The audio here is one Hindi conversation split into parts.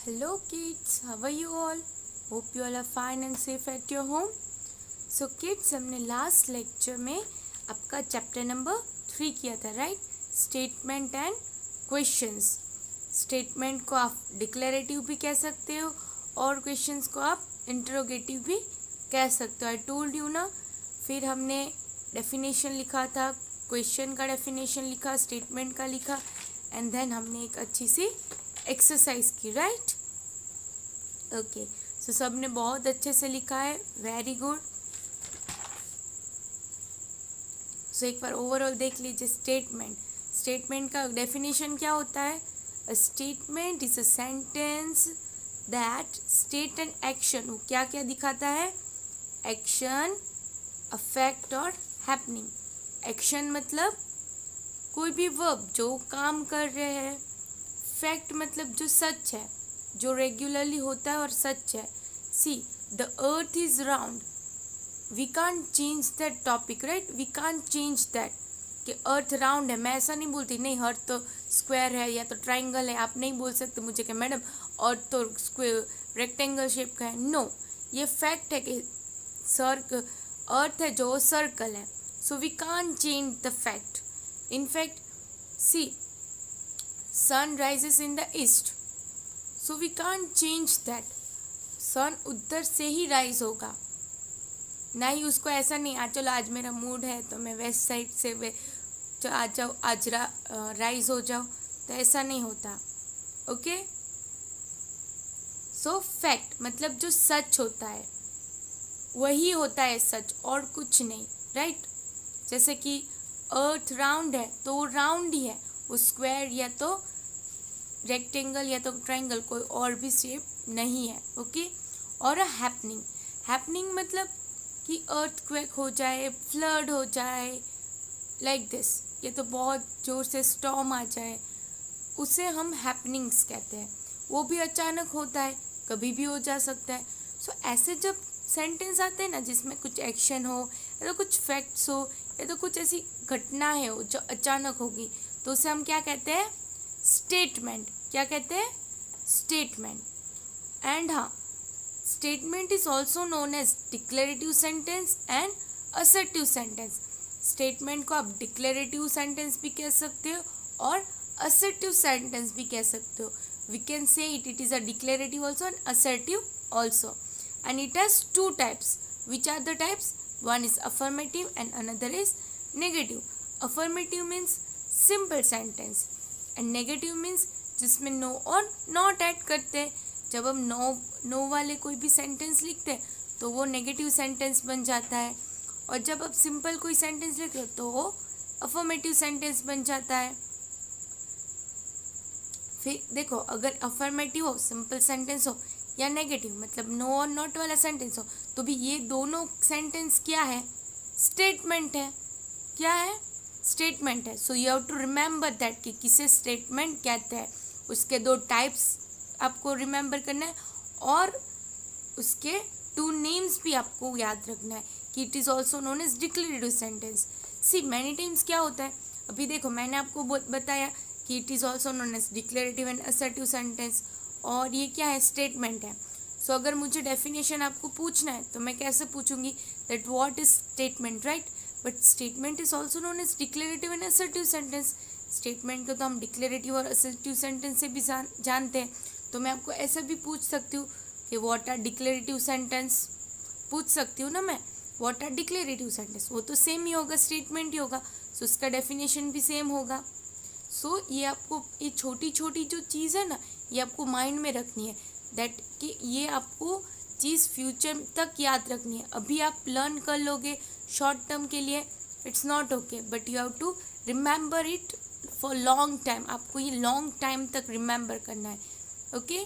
Hello kids, how are you all? Hope you all are fine and safe at your home. So kids, हमने लास्ट लेक्चर में आपका चैप्टर नंबर 3 किया था, right? Statement and questions. Statement को आप डिक्लेरेटिव भी कह सकते हो और क्वेश्चंस को आप इंटरोगेटिव भी कह सकते हो. आई टोल्ड यू ना. फिर हमने डेफिनेशन लिखा था, क्वेश्चन का डेफिनेशन लिखा, स्टेटमेंट का लिखा, एंड देन हमने एक अच्छी सी एक्सरसाइज की, राइट? ओके, सो सबने बहुत अच्छे से लिखा है, वेरी गुड. सो एक बार ओवरऑल देख लीजिए. स्टेटमेंट का डेफिनेशन क्या होता है? A statement is a sentence that state an action. वो क्या क्या दिखाता है? एक्शन, अफेक्ट और हैपनिंग. एक्शन मतलब कोई भी वर्ब जो काम कर रहे हैं. फैक्ट मतलब जो सच है, जो रेगुलरली होता है और सच है. See, the earth is round. We can't change that topic, right? We can't change that कि अर्थ राउंड है. मैं ऐसा नहीं बोलती, नहीं अर्थ तो स्क्वायर है या तो ट्राइंगल है. आप नहीं बोल सकते मुझे कि मैडम अर्थ तो स्क्वायर रेक्टेंगल शेप का है. नो, ये फैक्ट है कि अर्थ है जो सर्कल है. So we can't change the fact. In fact, see, sun rises in the east, so we can't change that. sun उधर से ही राइज होगा, ना ही उसको ऐसा नहीं चलो आज मेरा मूड है तो मैं वेस्ट साइड से आ जाओ, आज राइज हो जाओ, तो ऐसा नहीं होता. ओके, सो फैक्ट मतलब जो सच होता है वही होता है सच, और कुछ नहीं, राइट? जैसे कि अर्थ राउंड है तो वो राउंड ही है, वो स्क्वायर या तो रेक्टेंगल या तो ट्राइंगल, कोई और भी शेप नहीं है. ओके, और अ हैपनिंग मतलब कि अर्थक्वेक हो जाए, फ्लड हो जाए, लाइक दिस. ये तो बहुत जोर से स्टॉर्म आ जाए, उसे हम हैपनिंग्स कहते हैं. वो भी अचानक होता है, कभी भी हो जा सकता है. सो ऐसे जब सेंटेंस आते हैं ना जिसमें कुछ एक्शन हो या तो कुछ फैक्ट्स हो या तो कुछ ऐसी घटनाएं हो जो अचानक होगी, तो उसे हम क्या कहते हैं? स्टेटमेंट. क्या कहते हैं? स्टेटमेंट. एंड हाँ, statement is also known as declarative sentence and assertive sentence. Statement को आप डिक्लेरेटिव सेंटेंस भी कह सकते हो और असर्टिव सेंटेंस भी कह सकते हो. We can say it is a declarative also and assertive also. And it has two types. Which are the types? One is affirmative and another is negative. Affirmative means simple sentence and negative means जिसमें no और not ऐड करते हैं. जब हम no वाले कोई भी सेंटेंस लिखते हैं तो वो नेगेटिव सेंटेंस बन जाता है, और जब आप सिंपल कोई सेंटेंस लिखते हो तो वो अफर्मेटिव सेंटेंस बन जाता है. फिर देखो, अगर अफर्मेटिव हो, सिंपल सेंटेंस हो, या नेगेटिव मतलब नो और नॉट वाला सेंटेंस हो, तो भी ये दोनों सेंटेंस क्या है? स्टेटमेंट है. क्या है? स्टेटमेंट है. So you have to remember that कि किसे स्टेटमेंट कहते हैं. उसके दो टाइप्स आपको रिमेंबर करना है और उसके टू नेम्स भी आपको याद रखना है कि it is also known as declarative sentence. See, many times क्या होता है, अभी देखो मैंने आपको बताया कि it is also known as declarative and assertive sentence, और ये क्या है? स्टेटमेंट है. सो अगर मुझे डेफिनेशन आपको पूछना है तो मैं कैसे पूछूंगी? That what is statement, right? But statement is also known as declarative and assertive sentence. Statement को तो हम डिक्लेरेटिव और असर्टिव सेंटेंस से भी जानते हैं. तो मैं आपको ऐसा भी पूछ सकती हूँ कि व्हाट आर डिक्लेरेटिव सेंटेंस, पूछ सकती हूँ ना मैं. व्हाट आर डिक्लेरेटिव सेंटेंस, वो तो सेम ही होगा, स्टेटमेंट ही होगा. सो उसका डेफिनेशन भी सेम होगा. सो ये आपको, ये छोटी छोटी जो चीज़ है ना, ये आपको माइंड में रखनी है. दैट कि ये आपको चीज़ फ्यूचर तक याद रखनी है. अभी आप लर्न कर लोगे शॉर्ट टर्म के लिए, it's not okay, but you have to remember it for long time. आपको ये लॉन्ग टाइम तक रिमेंबर करना है. Okay,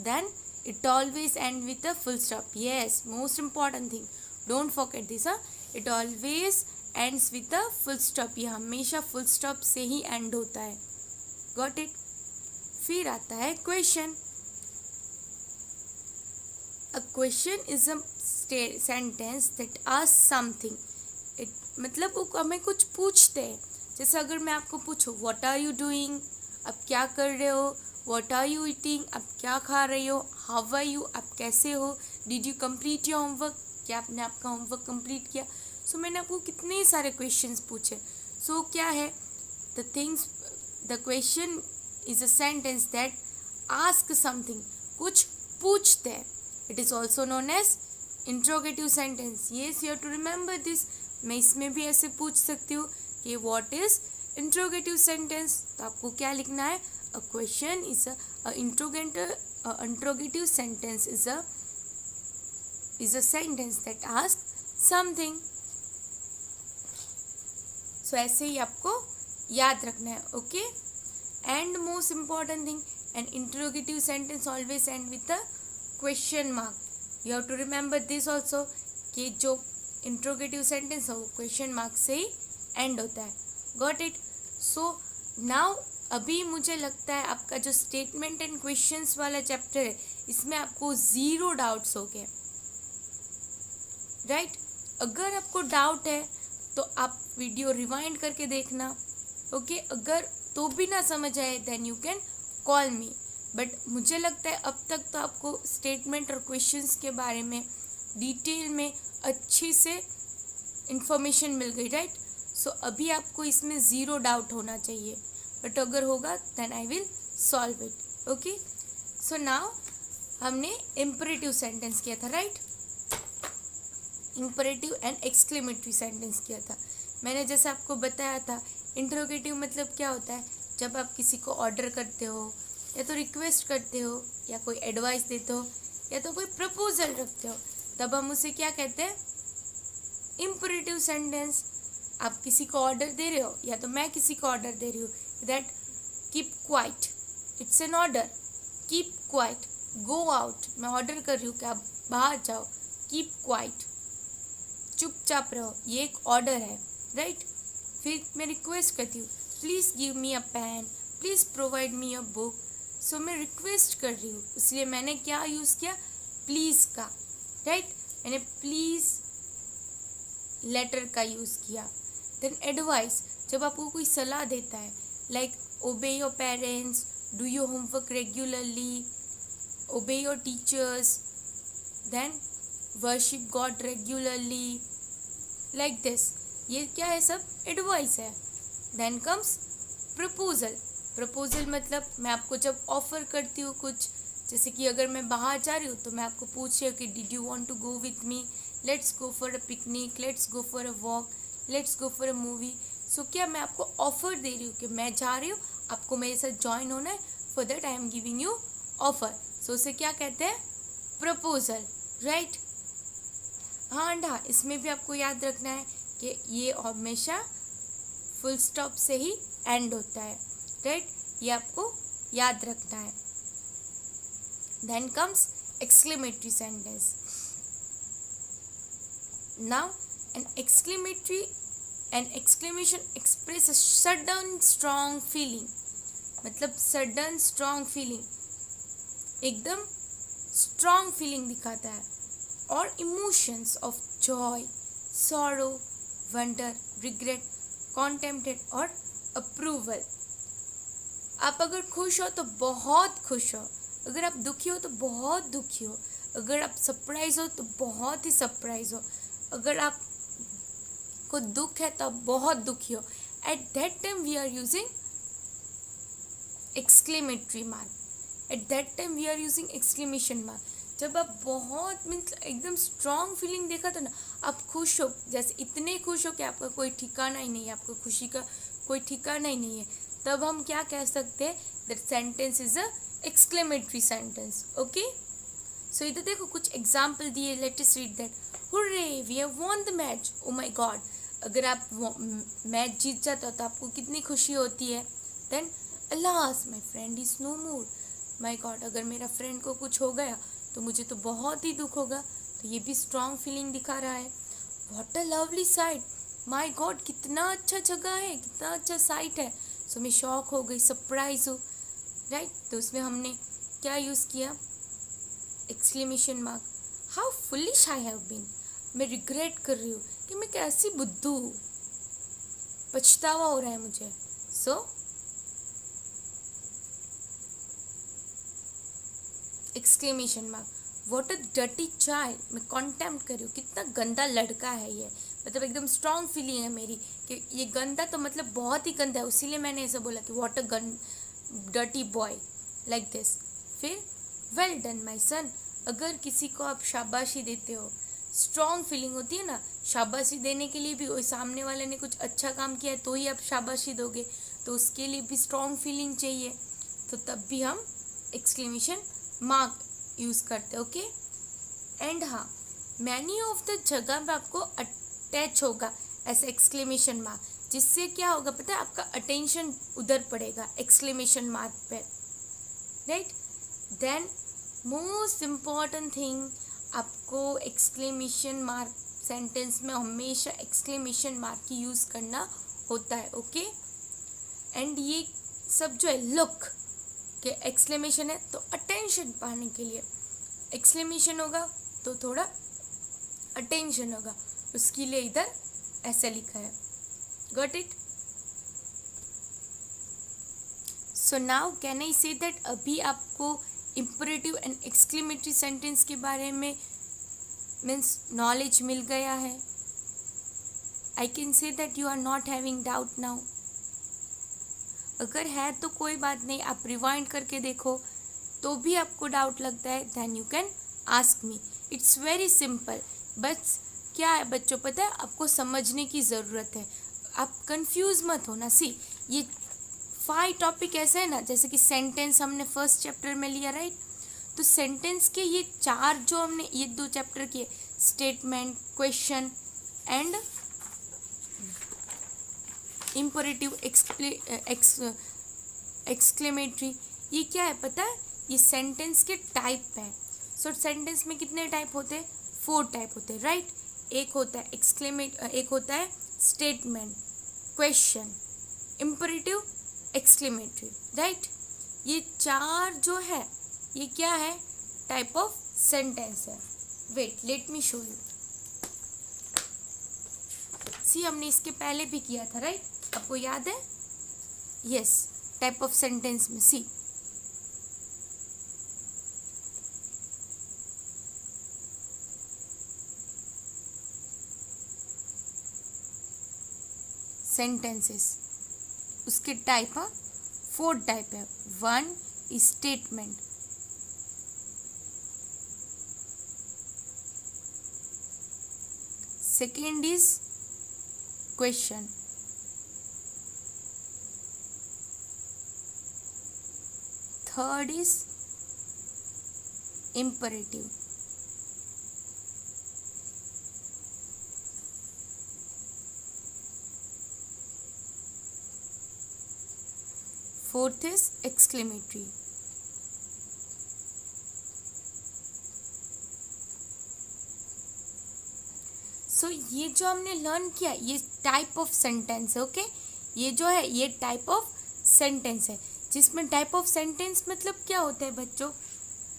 then it always end with a full stop. Yes, most important thing, don't forget this. It always ends with a full stop. ये हमेशा फुल स्टॉप से ही एंड होता है. Got it? फिर आता है question. A question is a sentence that asks something. It मतलब वो हमें कुछ पूछते हैं. जैसे अगर मैं आपको पूछूं व्हाट आर यू डूइंग, आप क्या कर रहे हो, व्हाट आर यू ईटिंग, आप क्या खा रहे हो, हाउ आर यू, आप कैसे हो, did you complete your homework, क्या आपने आपका होमवर्क कंप्लीट किया। सो मैंने आपको कितने सारे क्वेश्चंस पूछे। सो क्या है the question is a sentence that ask something, कुछ पूछते हैं। It is also known as interrogative sentence. Yes, you have to remember this. मैं इसमें भी ऐसे पूछ सकती हूँ कि व्हाट इज इंट्रोगेटिव सेंटेंस, तो आपको क्या लिखना है, अ question is a interrogative sentence is a sentence that asks something. So ऐसे ही आपको याद रखना है, okay. And most important thing, an interrogative sentence always end with a question mark. You have to remember this also कि जो इंट्रोगेटिव सेंटेंस है वो क्वेश्चन मार्क से ही एंड होता है। Got it. सो नाउ अभी मुझे लगता है आपका जो स्टेटमेंट एंड क्वेश्चंस वाला चैप्टर है इसमें आपको ज़ीरो डाउट्स हो गए, राइट। अगर आपको डाउट है तो आप वीडियो रिवाइंड करके देखना, ओके। अगर तो भी ना समझ आए then you can call me. But मुझे लगता है अब तक तो आपको स्टेटमेंट और क्वेश्चंस के बारे में डिटेल में अच्छी से इंफॉर्मेशन मिल गई, राइट। सो अभी आपको इसमें ज़ीरो डाउट होना चाहिए, बट अगर होगा then I will solve it, okay. So now हमने इम्परेटिव सेंटेंस किया था, right. Imperative and exclamatory sentence किया था। मैंने जैसे आपको बताया था इंट्रोगेटिव मतलब क्या होता है, जब आप किसी को ऑर्डर करते हो या तो रिक्वेस्ट करते हो या कोई एडवाइस देते हो या तो कोई प्रपोजल रखते हो, तब हम उसे क्या कहते हैं, इम्परेटिव सेंटेंस। आप किसी को ऑर्डर दे रहे हो या तो मैं किसी को ऑर्डर दे रही हूँ that keep quiet, it's an order. Keep quiet, go out, मैं ऑर्डर कर रही हूँ कि आप बाहर जाओ, कीप क्वाइट, चुपचाप रहो, ये एक ऑर्डर है, राइट। फिर मैं रिक्वेस्ट करती हूँ please give me a pen, please provide me a book. So मैं रिक्वेस्ट कर रही हूँ, इसलिए मैंने क्या यूज़ किया, प्लीज़ का, राइट। मैंने प्लीज़ लेटर का यूज़ किया। देन एडवाइस, जब आपको कोई सलाह देता है like obey your parents, do your homework regularly, obey your teachers, then worship god regularly, like this. ये क्या है, सब एडवाइस है। Then comes proposal. प्रपोजल मतलब मैं आपको जब ऑफर करती हूँ कुछ, जैसे कि अगर मैं बाहर जा रही हूँ तो मैं आपको पूछ रही हूँ कि did you want to go with me, let's go for a picnic, let's go for a walk, let's go for a movie. So क्या मैं आपको ऑफर दे रही हूँ कि मैं जा रही हूँ, आपको मेरे साथ ज्वाइन होना है, for that I am giving you offer. So उसे क्या कहते हैं, प्रपोजल, राइट। हाँ एंड हाँ, इसमें भी आपको याद रखना है कि ये हमेशा फुल स्टॉप से ही एंड होता है, राइट। ये आपको याद रखना है। Then comes exclamatory sentence. Now an exclamation express a sudden strong feeling, मतलब सडन स्ट्रॉन्ग फीलिंग, एकदम स्ट्रॉन्ग फीलिंग दिखाता है, और emotions of joy, sorrow, wonder, regret, contempt और अप्रूवल। आप अगर खुश हो तो बहुत खुश हो, अगर आप दुखी हो तो बहुत दुखी हो, अगर आप सरप्राइज हो तो बहुत ही सरप्राइज हो, अगर आप को दुख है तो आप बहुत दुखी हो। At that time we are using exclamatory mark, at that time we are using exclamation mark. जब आप बहुत मीन्स एकदम स्ट्रॉन्ग फीलिंग देखा तो ना, आप खुश हो, जैसे इतने खुश हो कि आपका कोई ठिकाना ही नहीं है, आपको खुशी का कोई ठिकाना ही नहीं है, तब हम क्या कह सकते हैं, that sentence is a exclamatory sentence, okay. So इधर देखो कुछ एग्जाम्पल दिए, let us read that. Hurray we have won the match, oh my god. अगर आप मैच जीत जाते हो तो आपको कितनी खुशी होती है। Then alas my friend is no more, my god अगर मेरा फ्रेंड को कुछ हो गया तो मुझे तो बहुत ही दुख होगा, तो ये भी स्ट्रॉन्ग फीलिंग दिखा रहा है। What a lovely site, my God कितना अच्छा जगह है, कितना अच्छा साइट है। सो मैं शॉक हो गई, सरप्राइज हूँ, राइट। तो उसमें हमने क्या यूज़ किया, exclamation mark. How foolish I have been, मैं रिग्रेट कर रही हूँ कि मैं कैसी बुद्धू हूँ, पछतावा हो रहा है मुझे। So exclamation mark, what a dirty child, मैं कॉन्टेम्प्ट कर रही हूँ, कितना गंदा लड़का है ये, मतलब एकदम स्ट्रॉन्ग फीलिंग है मेरी कि ये गंदा तो मतलब बहुत ही गंदा है, इसीलिए मैंने ऐसा बोला कि what a dirty boy, like this. फिर वेल डन माई सन, अगर किसी को आप शाबाशी देते हो, स्ट्रॉन्ग फीलिंग होती है ना, शाबाशी देने के लिए भी वही सामने वाले ने कुछ अच्छा काम किया है तो ही आप शाबाशी दोगे, तो उसके लिए भी स्ट्रॉन्ग फीलिंग चाहिए, तो तब भी हम एक्सक्लेमेशन मार्क यूज़ करते हैं। ओके, एंड हाँ, मैनी ऑफ द जगह में आपको अटैच होगा ऐसा एक्सक्लेमेशन मार्क, जिससे क्या होगा पता है, आपका अटेंशन उधर पड़ेगा एक्सक्लेमेशन मार्क पे, right. Then most important thing, आपको एक्सक्लेमेशन मार्क सेंटेंस में हमेशा एक्सक्लेमेशन मार्क की यूज़ करना होता है। ओके, एंड ये सब जो है लुक के एक्सक्लेमेशन है तो अटेंशन पाने के लिए एक्सक्लेमेशन होगा, तो थोड़ा अटेंशन होगा, उसके लिए इधर ऐसा लिखा है। Got it? So now can I say that अभी आपको इम्परेटिव एंड एक्सक्लेमेटरी सेंटेंस के बारे में मीन्स नॉलेज मिल गया है। I can say that you are not having doubt now. अगर है तो कोई बात नहीं, आप रिवाइंड करके देखो तो भी आपको डाउट लगता है, then you can ask me, it's very simple. बस क्या है बच्चों, पता है आपको समझने की ज़रूरत है, आप कंफ्यूज मत होना। सी, ये 5 टॉपिक ऐसे है ना, जैसे कि सेंटेंस हमने फर्स्ट चैप्टर में लिया, राइट, तो सेंटेंस के ये 4 जो हमने ये 2 चैप्टर किए, statement, question and imperative exclamatory, ये क्या है पता है, ये सेंटेंस के टाइप है। सो सेंटेंस में कितने टाइप होते हैं? 4 टाइप होते हैं, राइट। एक होता है एक होता है statement, question, imperative, exclamatory, right. ये 4 जो है ये क्या है? टाइप ऑफ सेंटेंस है। Wait, let me show you. See, हमने इसके पहले भी किया था, राइट, आपको याद है? यस, टाइप ऑफ सेंटेंस में सी, सेंटेंसेस, उसके टाइप 4 टाइप है। 1 statement, second is question, third is imperative, fourth is exclamatory, सो ये जो हमने लर्न किया ये टाइप ऑफ सेंटेंस है। ओके, ये जो है ये टाइप ऑफ सेंटेंस है, जिसमें टाइप ऑफ सेंटेंस मतलब क्या होता है बच्चों,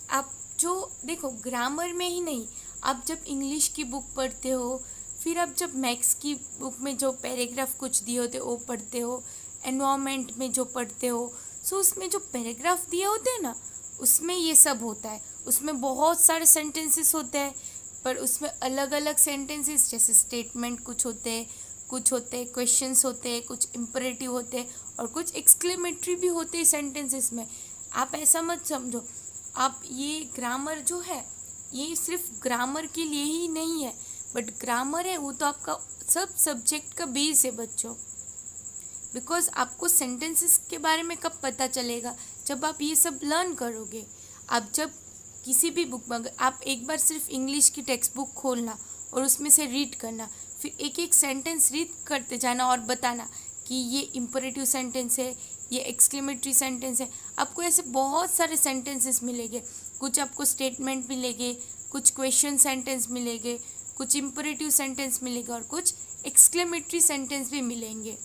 आप जो देखो ग्रामर में ही नहीं, आप जब इंग्लिश की बुक पढ़ते हो, फिर आप जब मैथ्स की बुक में जो पैराग्राफ कुछ दिए होते वो पढ़ते हो, एनवायरनमेंट में जो पढ़ते हो, सो उसमें जो पैराग्राफ दिए होते हैं ना, उसमें ये सब होता है। उसमें बहुत सारे सेंटेंसेस होते हैं, पर उसमें अलग अलग सेंटेंसेस, जैसे स्टेटमेंट कुछ होते हैं, क्वेश्चंस होते हैं, कुछ इम्परेटिव होते हैं और कुछ एक्सक्लेमेटरी भी होते हैं सेंटेंसेस में। आप ऐसा मत समझो, आप ये ग्रामर जो है ये सिर्फ ग्रामर के लिए ही नहीं है, बट ग्रामर है वो तो आपका सब सब्जेक्ट का बेस है बच्चों। बिकॉज आपको सेंटेंसेस के बारे में कब पता चलेगा, जब आप ये सब लर्न करोगे। आप जब किसी भी बुक में, आप एक बार सिर्फ इंग्लिश की टेक्स्ट बुक खोलना और उसमें से रीड करना, फिर एक एक सेंटेंस रीड करते जाना और बताना कि ये इम्परेटिव सेंटेंस है, ये एक्सक्लेमेटरी सेंटेंस है। आपको ऐसे बहुत सारे सेंटेंसेस मिलेंगे, कुछ आपको स्टेटमेंट मिलेंगे, कुछ क्वेश्चन सेंटेंस मिलेंगे, कुछ इम्परेटिव सेंटेंस मिलेगा और कुछ एक्सक्लेमेटरी सेंटेंस भी मिलेंगे।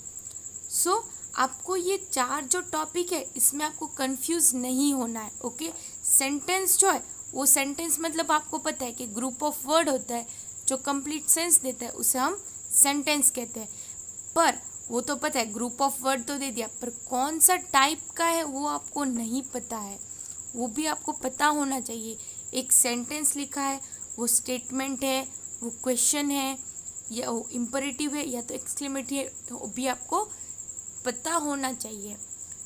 सो आपको ये 4 जो टॉपिक है इसमें आपको कंफ्यूज नहीं होना है। ओके, सेंटेंस जो है वो सेंटेंस मतलब आपको पता है कि ग्रुप ऑफ वर्ड होता है जो कंप्लीट सेंस देता है, उसे हम सेंटेंस कहते हैं। पर वो तो पता है, ग्रुप ऑफ वर्ड तो दे दिया, पर कौन सा टाइप का है वो आपको नहीं पता है। वो भी आपको पता होना चाहिए। एक सेंटेंस लिखा है, वो स्टेटमेंट है, वो क्वेश्चन है, या वो इम्परेटिव है, या तो एक्सक्लेमेटरी है, वो भी आपको पता होना चाहिए।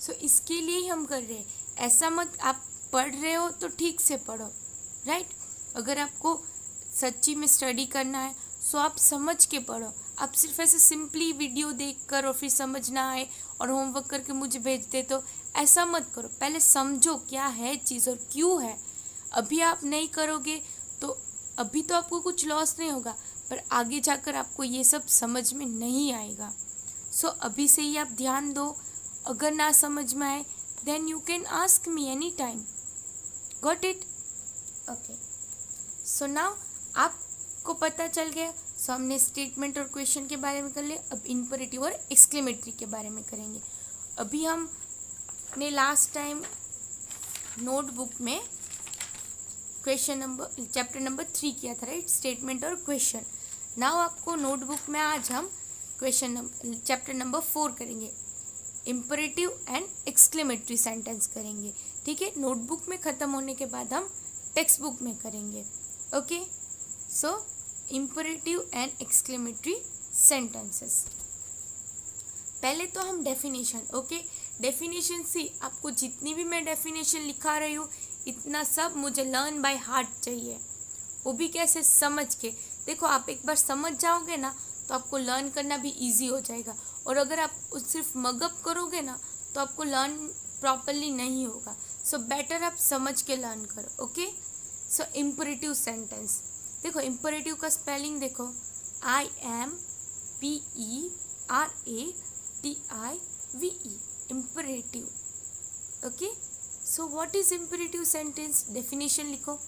सो इसके लिए ही हम कर रहे हैं। ऐसा मत आप पढ़ रहे हो तो ठीक से पढ़ो, राइट। अगर आपको सच्ची में स्टडी करना है सो आप समझ के पढ़ो। आप सिर्फ ऐसे सिंपली वीडियो देखकर और फिर समझ ना आए और होमवर्क करके मुझे भेज दे, तो ऐसा मत करो। पहले समझो क्या है चीज़ और क्यों है। अभी आप नहीं करोगे तो अभी तो आपको कुछ लॉस नहीं होगा, पर आगे जाकर आपको ये सब समझ में नहीं आएगा। सो अभी से ही आप ध्यान दो। अगर ना समझ में आए then you can ask me any time. Got it? Okay. So now आपको पता चल गया। सो हमने स्टेटमेंट और क्वेश्चन के बारे में कर लिया। अब इम्परेटिव और एक्सक्लेमेटरी के बारे में करेंगे। अभी हमने लास्ट टाइम नोटबुक में चैप्टर नंबर 3 किया था, राइट, स्टेटमेंट और क्वेश्चन। नाउ आपको नोटबुक में आज हम चैप्टर नंबर 4 करेंगे, इम्परेटिव एंड एक्सक्लेमेटरी सेंटेंस करेंगे। ठीक है, नोटबुक में ख़त्म होने के बाद हम टेक्स्ट बुक में करेंगे। Okay, so imperative and exclamatory sentences. पहले तो हम डेफिनेशन, ओके, डेफिनेशन से आपको जितनी भी मैं डेफिनेशन लिखा रही हूँ इतना सब मुझे लर्न बाय हार्ट चाहिए। वो भी कैसे? समझ के। देखो, आप एक बार समझ जाओगे ना तो आपको लर्न करना भी इजी हो जाएगा। और अगर आप सिर्फ मगअप करोगे ना तो आपको लर्न प्रॉपरली नहीं होगा। सो बेटर आप समझ के लर्न करो। Okay, so imperative sentence. देखो, इम्परेटिव का स्पेलिंग देखो, IMPERATIVE, imperative. Okay, so what is imperative sentence? Definition लिखो।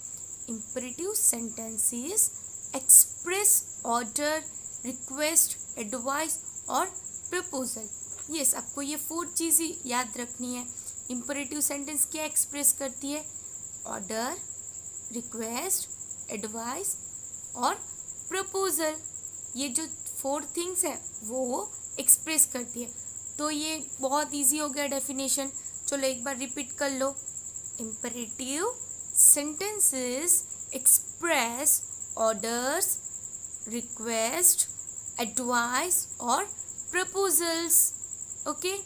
Imperative sentence is express order, request, advice और प्रपोजल। यस, आपको ये 4 चीज़ें याद रखनी है। इम्परेटिव सेंटेंस क्या एक्सप्रेस करती है? ऑर्डर, रिक्वेस्ट, एडवाइस और प्रपोजल। ये जो 4 थिंग्स है वो एक्सप्रेस करती है। तो ये बहुत इजी हो गया डेफिनेशन। चलो एक बार रिपीट कर लो। Imperative sentences express orders, request, advice or proposals. Okay,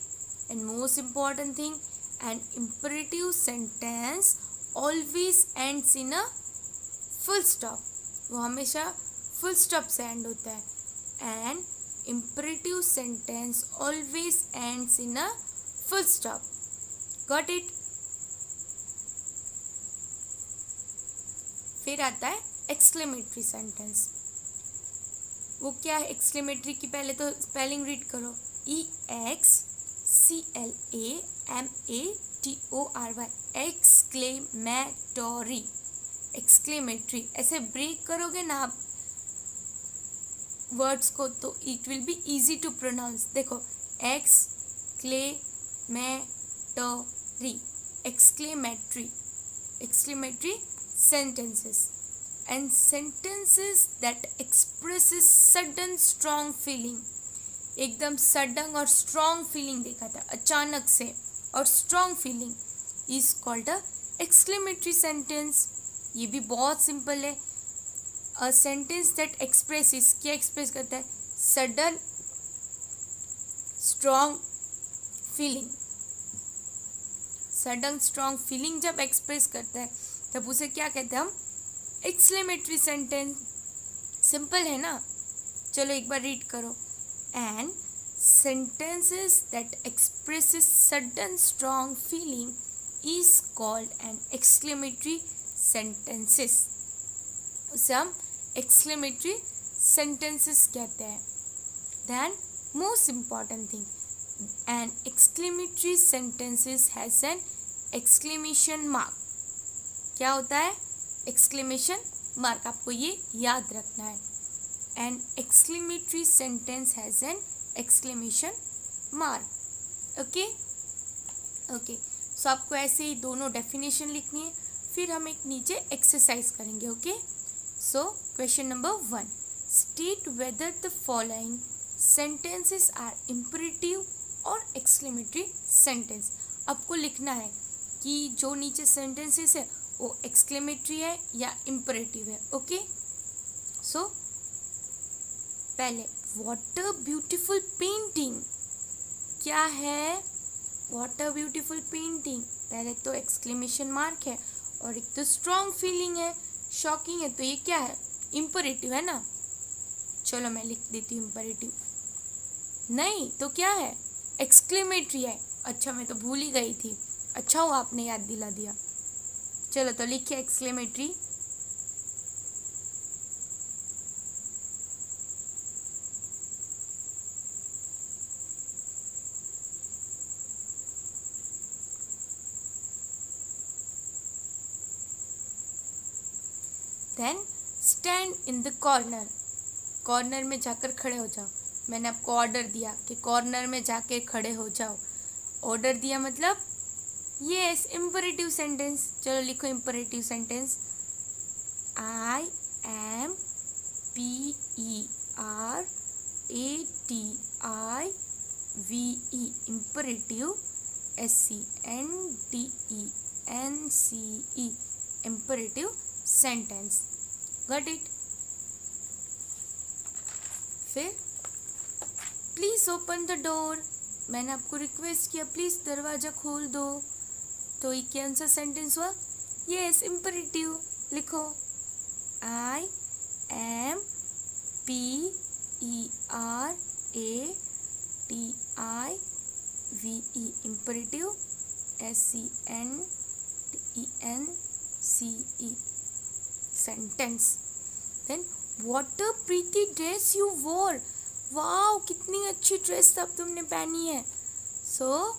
and most important thing, an imperative sentence always ends in a full stop. वो हमेशा full stop से end होता है। An imperative sentence always ends in a full stop. Got it? फिर आता है एक्सक्लेमेटरी सेंटेंस। वो क्या है एक्सक्लेमेटरी की? पहले तो स्पेलिंग रीड करो, EXCLAMATORY, एक्सक्लेमेटरी। एक्सक्लेमेटरी ऐसे ब्रेक करोगे ना आप वर्ड्स को तो it will be easy to pronounce. देखो, exclamatory, exclamatory, exclamatory sentences and sentences that expresses sudden strong feeling। एकदम सडन और स्ट्रॉन्ग फीलिंग देखा था, अचानक से और strong feeling, is called a exclamatory sentence. ये भी बहुत सिंपल है। अ सेंटेंस दैट एक्सप्रेसेस, क्या एक्सप्रेस करता है? Sudden strong feeling. Sudden strong feeling जब एक्सप्रेस करता है तब उसे क्या कहते हैं हम? Exclamatory sentence. सिंपल है ना? चलो एक बार रीड करो। And sentences that expresses sudden strong feeling is called an exclamatory sentences। उसे हम exclamatory sentences कहते हैं। Then most important thing, an exclamatory sentences has an exclamation mark। क्या होता है? Exclamation mark. आपको ये याद रखना है। An exclamatory sentence has an exclamation mark. Okay okay, so आपको ऐसे ही दोनों डेफिनेशन लिखनी है। फिर हम एक नीचे एक्सरसाइज करेंगे। Okay, so question number 1, state whether the following sentences are imperative और एक्सक्लेमेटरी सेंटेंस। आपको लिखना है कि जो नीचे सेंटेंसेस है वो एक्सक्लेमेटरी है या इम्परेटिव है। ओके, सो पहले व्हाट अ ब्यूटीफुल पेंटिंग, क्या है व्हाट अ ब्यूटीफुल पेंटिंग, पहले तो एक्सक्लेमेशन मार्क है और एक तो स्ट्रॉन्ग फीलिंग है, शॉकिंग है, तो ये क्या है, इम्परेटिव है ना। चलो मैं लिख देती हूँ इम्परेटिव, नहीं तो क्या है, एक्सक्लेमेटरी है। अच्छा मैं तो भूल ही गई थी, अच्छा हुआ आपने याद दिला दिया। चलो तो लिखिए exclamatory. Then stand in the corner, corner में जाकर खड़े हो जाओ। मैंने आपको ऑर्डर दिया कि कॉर्नर में जाके खड़े हो जाओ, ऑर्डर दिया मतलब यस, इम्परेटिव सेंटेंस। चलो लिखो imperative sentence, I am PERATIVE, imperative, SENTENCE, imperative sentence. Got it. फिर प्लीज ओपन द डोर, मैंने आपको रिक्वेस्ट किया प्लीज दरवाजा खोल दो, तो ये कौन सा सेंटेंस हुआ, यस इम्परेटिव। लिखो I am PERATIVE, imperative, SENTENCE, sentence. Then what a pretty dress you wore, wow कितनी अच्छी ड्रेस अब तुमने पहनी है। सो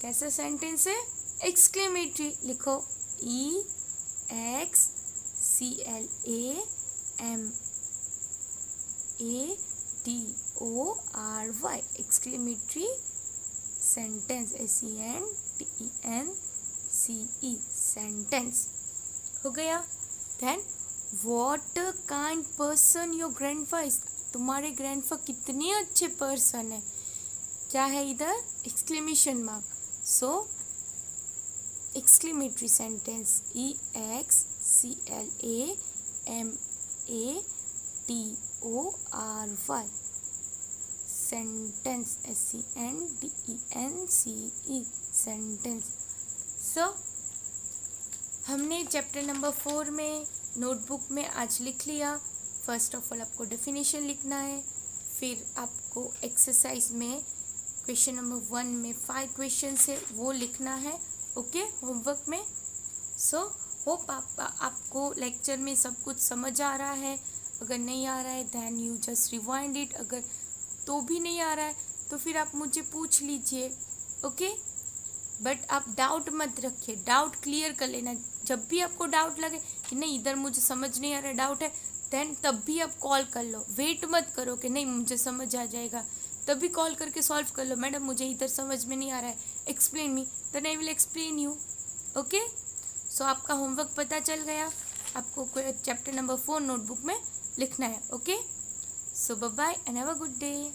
कैसा सेंटेंस है, एक्सक्लेमेटरी। लिखो EXCLAMATORY, exclamatory sentence, SENTENCE, sentence हो गया। Then what a kind person your grandpa is, तुम्हारे ग्रैंडफा कितने अच्छे पर्सन है, क्या है इधर, exclamation mark. So exclamatory sentence, EXCLAMATORY, sentence, SENTENCE, sentence. So हमने चैप्टर नंबर 4 में नोटबुक में आज लिख लिया। फर्स्ट ऑफ ऑल आपको डेफिनेशन लिखना है, फिर आपको एक्सरसाइज में क्वेश्चन नंबर 1 में 5 क्वेश्चन है वो लिखना है, ओके, होमवर्क में। सो होप आपको लेक्चर में सब कुछ समझ आ रहा है। अगर नहीं आ रहा है then you just rewind it, अगर तो भी नहीं आ रहा है तो फिर आप मुझे पूछ लीजिए, ओके। बट आप डाउट मत रखिए, डाउट क्लियर कर लेना। जब भी आपको डाउट लगे कि नहीं इधर मुझे समझ नहीं आ रहा, डाउट है, देन तब भी आप कॉल कर लो, वेट मत करो कि नहीं मुझे समझ आ जाएगा, तभी कॉल करके सॉल्व कर लो। मैडम मुझे इधर समझ में नहीं आ रहा है, explain me, then I will explain you, okay. So आपका होमवर्क पता चल गया, आपको चैप्टर नंबर 4 नोटबुक में लिखना है, okay. So bye bye and have a good day.